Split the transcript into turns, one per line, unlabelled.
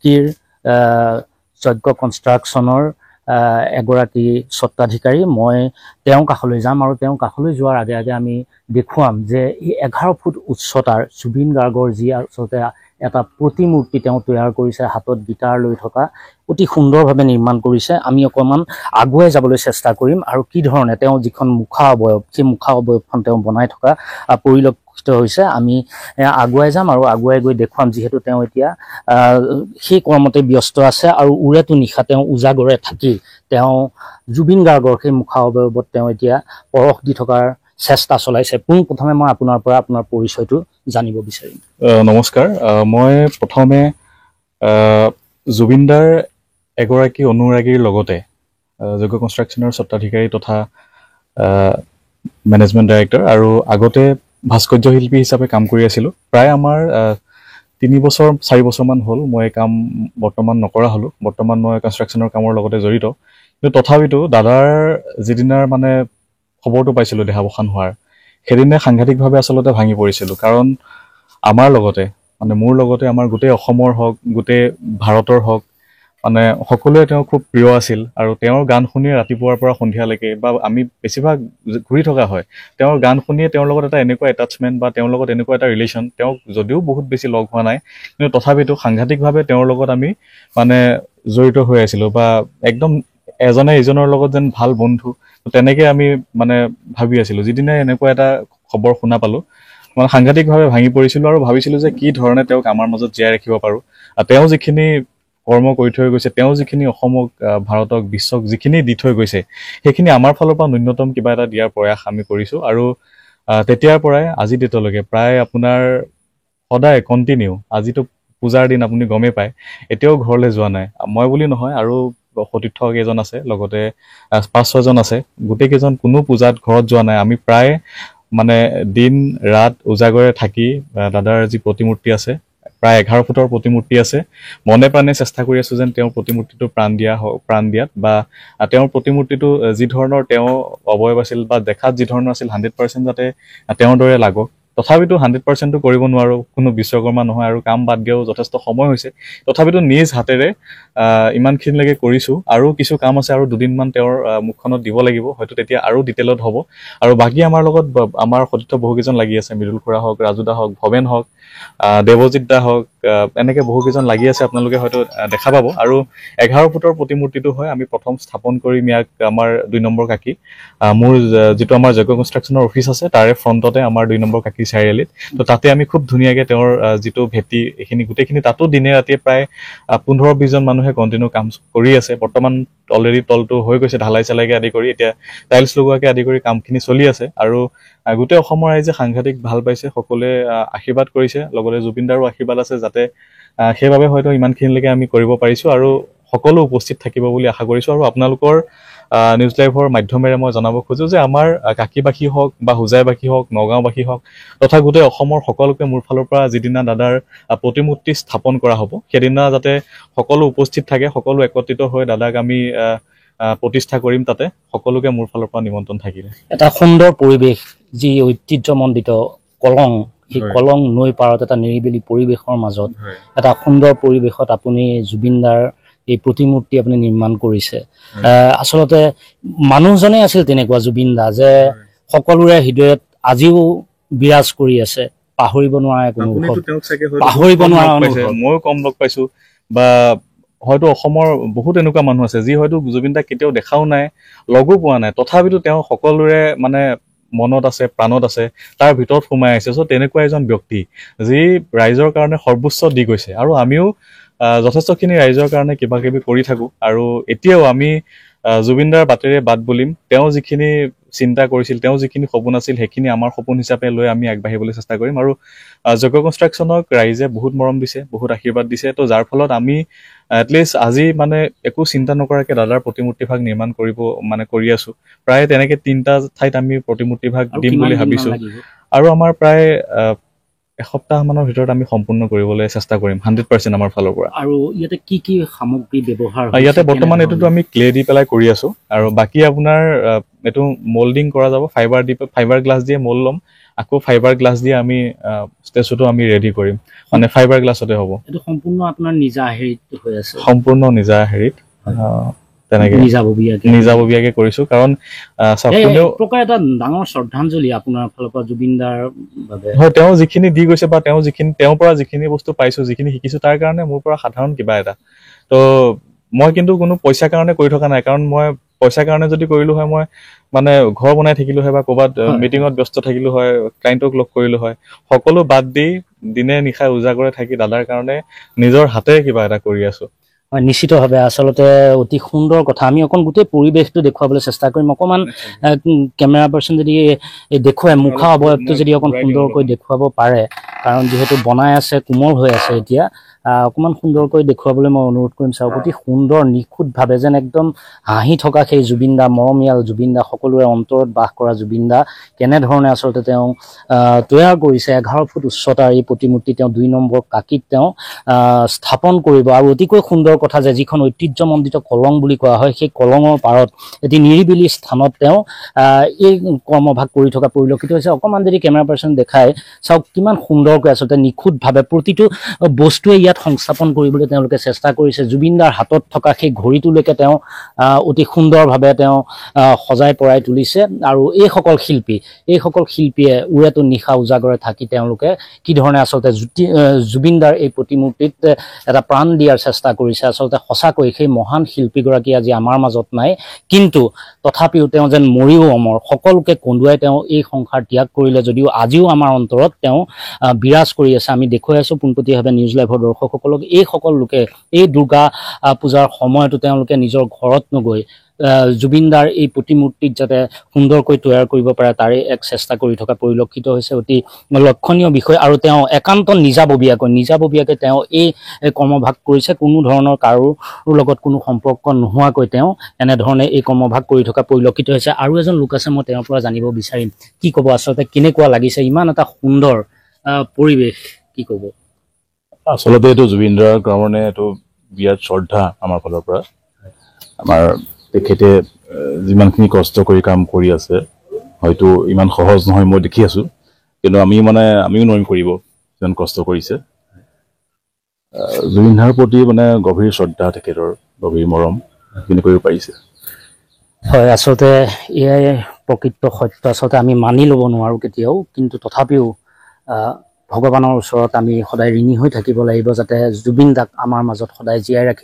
কিৰ যজ্ঞ কনষ্ট্ৰাকশ্যনৰ এগৰাকী স্বত্বাধিকাৰী। মই তেওঁৰ কাষলৈ যাম আৰু তেওঁৰ কাষলৈ যোৱাৰ আগে আগে আমি দেখুৱাম যে এই 11 ফুট উচ্চতাৰ জুবিন গাৰ্গৰ যি আচলতে এটা প্ৰতিমূৰ্তি তেওঁ তৈয়াৰ কৰিছে, হাতত গীটাৰ লৈ থকা, অতি সুন্দৰভাৱে নিৰ্মাণ কৰিছে। আমি অকণমান আগুৱাই যাবলৈ চেষ্টা কৰিম আৰু কি ধৰণে তেওঁ যিখন মুখা অৱয়ব, সেই মুখা অৱয়বখন তেওঁ বনাই থকা পৰিলক্ষিত হৈছে। আমি আগুৱাই যাম আৰু আগুৱাই গৈ দেখুৱাম, যিহেতু তেওঁ এতিয়া সেই কৰ্মতে ব্যস্ত আছে আৰু উৰেটো নিশা তেওঁ উজাগৰে থাকি তেওঁ জুবিন গাৰ্গৰ সেই মুখা অৱয়বত তেওঁ এতিয়া পৰশ দি থকাৰ চেষ্টা চলাইছে। পোনপ্ৰথমে মই আপোনাৰ পৰা আপোনাৰ পৰিচয়টো জানিব বিচাৰিম।
নমস্কাৰ। মই প্ৰথমে জুবিনদাৰ এগৰাকী অনুৰাগীৰ লগতে যজ্ঞ কনষ্ট্ৰাকশ্যনৰ স্বত্বাধিকাৰী তথা মেনেজমেণ্ট ডাইৰেক্টৰ আৰু আগতে ভাস্কৰ্য শিল্পী হিচাপে কাম কৰি আছিলোঁ। প্ৰায় আমাৰ 3-4 বছৰমান হ'ল মই এই কাম বৰ্তমান নকৰা হ'লোঁ। বৰ্তমান মই কনষ্ট্ৰাকশ্যনৰ কামৰ লগতে জড়িত। কিন্তু তথাপিতো দাদাৰ যিদিনাৰ মানে খবৰটো পাইছিলোঁ দেহাৱসান হোৱাৰ, সেইদিনা সাংঘাতিকভাৱে আচলতে ভাঙি পৰিছিলোঁ। কাৰণ আমাৰ লগতে মানে মোৰ লগতে আমাৰ গোটেই অসমৰ হওক, গোটেই ভাৰতৰ হওক, মানে সকলোৱে তেওঁ খুব প্ৰিয় আছিল আৰু তেওঁৰ গান শুনিয়ে ৰাতিপুৱাৰ পৰা সন্ধিয়ালৈকে বা আমি বেছিভাগ ঘূৰি থকা হয়, তেওঁৰ গান শুনিয়ে তেওঁৰ লগত এটা এনেকুৱা এটাচমেণ্ট বা তেওঁৰ লগত এনেকুৱা এটা ৰিলেশ্যন, তেওঁক যদিও বহুত বেছি লগ হোৱা নাই কিন্তু তথাপিতো সাংঘাতিকভাৱে তেওঁৰ লগত আমি মানে জড়িত হৈ আছিলোঁ বা একদম এজনে ইজনৰ লগত যেন ভাল বন্ধু, তেনেকৈ আমি মানে ভাবি আছিলোঁ। যিদিনাই এনেকুৱা এটা খবৰ শুনা পালোঁ, মানে সাংঘাতিকভাৱে ভাঙি পৰিছিলোঁ আৰু ভাবিছিলোঁ যে কি ধৰণে তেওঁক আমাৰ মাজত জীয়াই ৰাখিব পাৰোঁ। তেওঁ যিখিনি কৰ্ম কৰি থৈ গৈছে, তেওঁ যিখিনি অসমক, ভাৰতক, বিশ্বক যিখিনি দি থৈ গৈছে, সেইখিনি আমাৰ ফালৰ পৰা ন্যূনতম কিবা এটা দিয়াৰ প্ৰয়াস আমি কৰিছোঁ। আৰু তেতিয়াৰ পৰাই আজি ডেটলৈকে প্ৰায় আপোনাৰ সদায় কণ্টিনিউ, আজিতো পূজাৰ দিন আপুনি গমেই পায়, এতিয়াও ঘৰলৈ যোৱা নাই। মই বুলি নহয়, আৰু সতীৰ্থ কেইজন আছে, লগতে 5-6জন আছে, গোটেইকেইজন কোনো পূজাত ঘৰত যোৱা নাই। আমি প্ৰায় মানে দিন ৰাত উজাগৰে থাকি দাদাৰ যি প্ৰতিমূৰ্তি আছে, প্ৰায় 11 ফুটৰ প্ৰতিমূৰ্তি আছে, মনে প্ৰাণে চেষ্টা কৰি আছোঁ যেন তেওঁৰ প্ৰতিমূৰ্তিটো প্ৰাণ দিয়াত বা তেওঁৰ প্ৰতিমূৰ্তিটো যি ধৰণৰ তেওঁ অৱয়ব আছিল বা দেখাত যি ধৰণৰ আছিল 100% যাতে তেওঁৰ দৰে লাগক। তথাপিতো 100%টো কৰিব নোৱাৰোঁ, কোনো বিশ্বকৰ্মা নহয় আৰু কাম বাদ দিয়াও যথেষ্ট সময় হৈছে। তথাপিতো নিজ হাতেৰে ইমানখিনিলৈকে কৰিছোঁ আৰু কিছু কাম আছে, আৰু 2 দিনমান তেওঁৰ মুখখনত দিব লাগিব, হয়তো তেতিয়া আৰু ডিটেইলত হ'ব। আৰু বাকী আমাৰ লগত আমাৰ সতীৰ্থ বহুকেইজন লাগি আছে, মৃদুল খুৰা হওক, ৰাজুদা হওক, ভৱেন হওক, দেৱজিৎ দা হওক, এনেকৈ বহুকেইজন লাগি আছে, আপোনালোকে হয়তো দেখা পাব। আৰু 11 ফুটৰ প্ৰতিমূৰ্তিটো হয় আমি প্ৰথম স্থাপন কৰিম ইয়াক আমাৰ 2 নম্বৰ কাকি, মোৰ যিটো আমাৰ যজ্ঞ কনষ্ট্ৰাকশ্যনৰ অফিচ আছে তাৰে ফ্ৰণ্টতে আমাৰ 2 নম্বৰ কাকি চাৰিআলিত। তো তাতে আমি খুব ধুনীয়াকৈ তেওঁৰ যিটো ভেটি, এইখিনি গোটেইখিনি তাতো দিনে ৰাতিয়ে প্ৰায় 15-20জন মানুহে কণ্টিনিউ কাম কৰি আছে। বৰ্তমান অলৰেডি তলটো হৈ গৈছে, ঢালাই চালাইকে আদি কৰি এতিয়া টাইলছ লগোৱাকে আদি কৰি কামখিনি চলি আছে। আৰু গোটেই অসমৰ ৰাইজে সাংঘাতিক ভাল পাইছে, সকলোৱে আশীৰ্বাদ কৰিছে, লগতে জুবিনদাৰো আশীৰ্বাদ আছে যাতে সেইবাবে হয়তো ইমানখিনিলৈকে আমি কৰিব পাৰিছোঁ আৰু সকলো উপস্থিত থাকিব বুলি আশা কৰিছোঁ। আৰু আপোনালোকৰ নিউজ লাইভৰ মাধ্যমেৰে মই জনাব খোজোঁ যে আমাৰ কাকিবাসী হওক বা হোজাইবাসী হওক, নগাঁওবাসী হওক তথা গোটেই অসমৰ সকলোকে মোৰ ফালৰ পৰা যিদিনা দাদাৰ প্ৰতিমূৰ্তি স্থাপন কৰা হ'ব, সেইদিনা যাতে সকলো উপস্থিত থাকে, সকলো একত্ৰিত হৈ দাদাক আমি প্ৰতিষ্ঠা কৰিম, তাতে সকলোকে মোৰ ফালৰ পৰা নিমন্ত্ৰণ থাকিলে।
এটা সুন্দৰ পৰিৱেশ, যি ঐতিহ্যমণ্ডিত কলং, সেই কলং নৈ পাৰত এটা নিৰিবিলি পৰিৱেশৰ মাজত এটা সুন্দৰ পৰিৱেশত আপুনি জুবিনদাৰ এই প্ৰতিমূৰ্তি আপুনি নিৰ্মাণ কৰিছে। আচলতে মানুহজনে আছিল তেনেকুৱা জুবিন দা, যে সকলোৰে হৃদয়ত আজিও বিৰাজ কৰি আছে, পাহৰিব নোৱাৰা কোনো পাহৰিব নোৱাৰা।
ময়ো কম লগ পাইছোঁ বা হয়তো অসমৰ বহুত এনেকুৱা মানুহ আছে যি হয়তো জুবিন দাক কেতিয়াও দেখাও নাই, লগো পোৱা নাই, তথাপিতো তেওঁ সকলোৰে মানে মনত আছে, প্ৰাণত আছে, তাৰ ভিতৰত সোমাই আছে। চ' তেনেকুৱা এজন ব্যক্তি যি ৰাইজৰ কাৰণে সৰ্বোচ্চ দি গৈছে, আৰু আমিও যথেষ্টখিনি ৰাইজৰ কাৰণে কিবা কিবি কৰি থাকোঁ। আৰু এতিয়াও আমি জুবিনদাৰ বাটেৰে বাট বুলিম, তেওঁ যিখিনি চিন্তা কৰিছিল, তেওঁ যিখিনি সপোন আছিল, সেইখিনি আমাৰ সপোন হিচাপে লৈ আমি আগবাঢ়িবলৈ চেষ্টা কৰিম। আৰু যজ্ঞ কনষ্ট্ৰাকশ্যনক ৰাইজে বহুত মৰম দিছে, বহুত আশীৰ্বাদ দিছে, তো যাৰ ফলত আমি এটলিষ্ট আজি মানে একো চিন্তা নকৰাকৈ দাদাৰ প্ৰতিমূৰ্তিভাগ নিৰ্মাণ কৰি আছোঁ। প্ৰায় তেনেকৈ 3টা ঠাইত আমি প্ৰতিমূৰ্তিভাগ দিম বুলি ভাবিছোঁ, আৰু আমাৰ প্ৰায় এসপ্তাহমানৰ ভিতৰত আমি সম্পূৰ্ণ কৰিবলৈ চেষ্টা কৰিম 100% আমাৰ ফালৰ পৰা।
আৰু ইয়াতে কি কি সামগ্ৰী ব্যৱহাৰ?
ইয়াতে বৰ্তমান এইটোতো আমি ক্লে দি পেলাই কৰি আছোঁ, আৰু বাকী আপোনাৰ এইটো মল্ডিং কৰা যাব, ফাইবাৰ গ্লাছ দিয়ে মল্ড ল'ম, আকৌ ফাইবাৰ গ্লাছ দিয়ে আমি ষ্টেচুটো আমি ৰেডি কৰিম, মানে ফাইবাৰ গ্লাছতে হ'ব।
এইটো সম্পূৰ্ণ আপোনাৰ নিজা হেৰিত হৈ আছে,
সম্পূৰ্ণ নিজা হেৰিত তেনেকে নিজাববীয়াকে কৰিছো। কাৰণ
প্ৰকাৰ এটা ডাঙৰ শ্ৰদ্ধাঞ্জলি আপোনাৰ ফালৰ পৰা জুবিন দাৰ বাবে।
হয়, তেওঁ যিখিনি দি গৈছে বা তেওঁৰ পৰা যিখিনি বস্তু পাইছো, যিখিনি শিকিছো, তাৰ কাৰণে মোৰ পৰা সাধাৰণ কিবা এটা। তো মই কিন্তু কোনো পইচাৰ কাৰণে কৰি থকা নাই, কাৰণ মই পইচাৰ কাৰণে যদি কৰিলো হয়, মই মানে ঘৰ বনাই থাকিলো হয় বা ক'ৰবাত মিটিঙত ব্যস্ত থাকিলো হয়, ক্লাইণ্টক লগ কৰিলো হয়। সকলো বাদ দি দিনে নিশাই উজাগৰে থাকি দাদাৰ কাৰণে নিজৰ হাতেৰে কিবা এটা কৰি আছো।
হয়, নিশ্চিতভাৱে আচলতে অতি সুন্দৰ কথা। আমি অকণ গোটেই পৰিৱেশটো দেখুৱাবলৈ চেষ্টা কৰিম। অকণমান কেমেৰা পাৰ্চন যদি দেখুৱাই মুখা অৱয়ৱটো যদি অকণ সুন্দৰকৈ দেখুৱাব পাৰে, কাৰণ যিহেতু বনাই আছে, কোমল হৈ আছে এতিয়া, অকণমান সুন্দৰকৈ দেখুৱাবলৈ মই অনুৰোধ কৰিম। চাওক, অতি সুন্দৰ নিখুঁতভাৱে যেন একদম হাঁহি থকা সেই জুবিন দা, মৰমীয়াল জুবিন দা, সকলোৰে অন্তৰত বাস কৰা জুবিন দা কেনেধৰণে আচলতে তেওঁ তৈয়াৰ কৰিছে। 11 ফুট উচ্চতাৰ এই প্ৰতিমূৰ্তি তেওঁ 2 নম্বৰ কাকিত তেওঁ স্থাপন কৰিব। আৰু অতিকৈ সুন্দৰ কথা যে যিখন ঐতিহ্যমণ্ডিত কলং বুলি কোৱা হয়, সেই কলঙৰ পাৰত এটি নিৰিবিলি স্থানত তেওঁ এই কৰ্মভাগ কৰি থকা পৰিলক্ষিত হৈছে। অকণমান যদি কেমেৰা পাৰ্চন দেখায়, চাওক কিমান সুন্দৰকৈ আচলতে নিখুঁতভাৱে প্ৰতিটো বস্তুৱে ইয়াত সংস্থাপন কৰিবলৈ তেওঁলোকে চেষ্টা কৰিছে। জুবিনদাৰ হাতত থকা সেই ঘড়ীটোলৈকে তেওঁ অতি সুন্দৰভাৱে তেওঁ সজাই পৰাই তুলিছে। আৰু এইসকল শিল্পীয়ে উৰেটো নিশা উজাগৰে থাকি তেওঁলোকে কি ধৰণে আচলতে জুবিনদাৰ এই প্ৰতিমূৰ্তিত এটা প্ৰাণ দিয়াৰ চেষ্টা কৰিছে। আচলতে সঁচাকৈ সেই মহান শিল্পীগৰাকী আজি আমাৰ মাজত নাই, কিন্তু তথাপিও তেওঁ যেন মৰিও অমৰ। সকলোকে কন্দুৱাই তেওঁ এই সংসাৰ ত্যাগ কৰিলে যদিও আজিও আমাৰ অন্তৰত তেওঁ বিৰাজ কৰি আছে। আমি দেখুৱাই আছো পোনপটীয়াভাৱে নিউজ লাইভৰ দৰ্শকসকলক। এই সকল লোকে এই দুৰ্গা পূজাৰ সময়তো তেওঁলোকে নিজৰ ঘৰত নগৈ জুবিনদাৰ এই প্ৰতিমূৰ্তিত যাতে সুন্দৰকৈ তৈয়াৰ কৰিব পাৰে তাৰে এক চেষ্টা কৰি থকা পৰিলক্ষিত হৈছে। অতি লক্ষণীয় বিষয়। আৰু তেওঁ একান্ত নিজাববীয়াকৈ তেওঁ এই কৰ্মভাগ কৰিছে। কোনো ধৰণৰ কাৰো লগত কোনো সম্পৰ্ক নোহোৱাকৈ তেওঁ এনেধৰণে এই কৰ্মভাগ কৰি থকা পৰিলক্ষিত হৈছে। আৰু এজন লোক আছে, মই তেওঁৰ পৰা জানিব বিচাৰিম, কি ক'ব আচলতে কেনেকুৱা লাগিছে ইমান এটা সুন্দৰ পৰিৱেশ, কি ক'ব?
আচলতে এইটো জুবিনদাৰ কাৰণে এইটো বিৰাট শ্ৰদ্ধা আমাৰ ফালৰ পৰা। আমাৰ তেখেতে যিমানখিনি কষ্ট কৰি কাম কৰি আছে, হয়তো ইমান সহজ নহয়, মই দেখি আছো, কিন্তু আমিও নোৱাৰিম কৰিব যিমান কষ্ট কৰিছে। জুবিনদাৰ প্ৰতি মানে গভীৰ শ্ৰদ্ধা, তেখেতৰ গভীৰ মৰম, সেইখিনি কৰিব পাৰিছে।
হয়, আচলতে এয়াই প্ৰকৃত সত্য। আচলতে আমি মানি ল'ব নোৱাৰোঁ কেতিয়াও, কিন্তু তথাপিও ভগৱানৰ ওচৰত আমি সদায় ঋণী হৈ থাকিব লাগিব, যাতে জুবিন দাক আমাৰ মাজত সদায় জীয়াই ৰাখি